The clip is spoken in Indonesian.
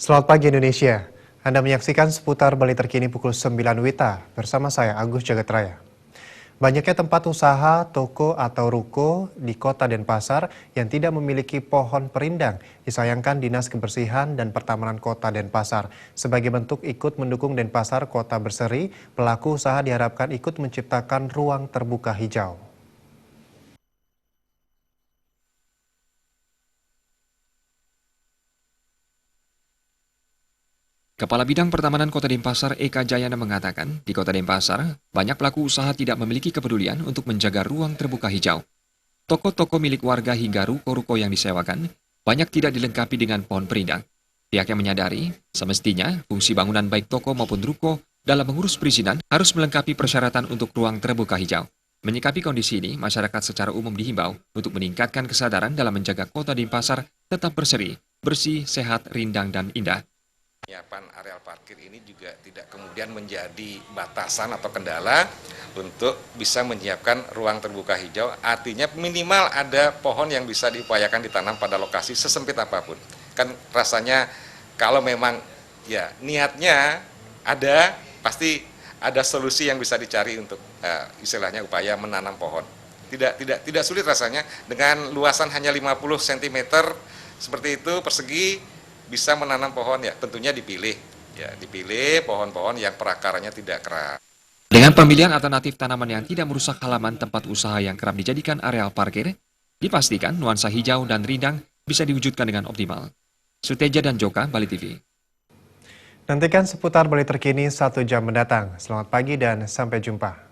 Selamat pagi Indonesia. Anda menyaksikan seputar Bali terkini pukul 9 WITA bersama saya Agus Jagatraya. Banyaknya tempat usaha, toko atau ruko di Kota Denpasar yang tidak memiliki pohon perindang disayangkan Dinas Kebersihan dan Pertamanan Kota Denpasar. Sebagai bentuk ikut mendukung Denpasar Kota Berseri, pelaku usaha diharapkan ikut menciptakan ruang terbuka hijau. Kepala Bidang Pertamanan Kota Denpasar Eka Jayana mengatakan, di Kota Denpasar, banyak pelaku usaha tidak memiliki kepedulian untuk menjaga ruang terbuka hijau. Toko-toko milik warga hingga ruko-ruko yang disewakan banyak tidak dilengkapi dengan pohon perindang. Pihaknya menyadari, semestinya fungsi bangunan baik toko maupun ruko dalam mengurus perizinan harus melengkapi persyaratan untuk ruang terbuka hijau. Menyikapi kondisi ini, masyarakat secara umum dihimbau untuk meningkatkan kesadaran dalam menjaga Kota Denpasar tetap berseri, bersih, sehat, rindang, dan indah. Penyiapan areal parkir ini juga tidak kemudian menjadi batasan atau kendala untuk bisa menyiapkan ruang terbuka hijau. Artinya minimal ada pohon yang bisa diupayakan ditanam pada lokasi sesempit apapun. Kan rasanya kalau memang ya niatnya ada, pasti ada solusi yang bisa dicari untuk istilahnya upaya menanam pohon. Tidak sulit rasanya dengan luasan hanya 50 cm seperti itu persegi. Bisa menanam pohon ya tentunya dipilih pohon-pohon yang perakarannya tidak keras. Dengan pemilihan alternatif tanaman yang tidak merusak halaman tempat usaha yang kerap dijadikan areal parkir, dipastikan nuansa hijau dan rindang bisa diwujudkan dengan optimal. Suteja dan Joka, Bali TV. Nantikan seputar Bali terkini 1 jam mendatang. Selamat pagi dan sampai jumpa.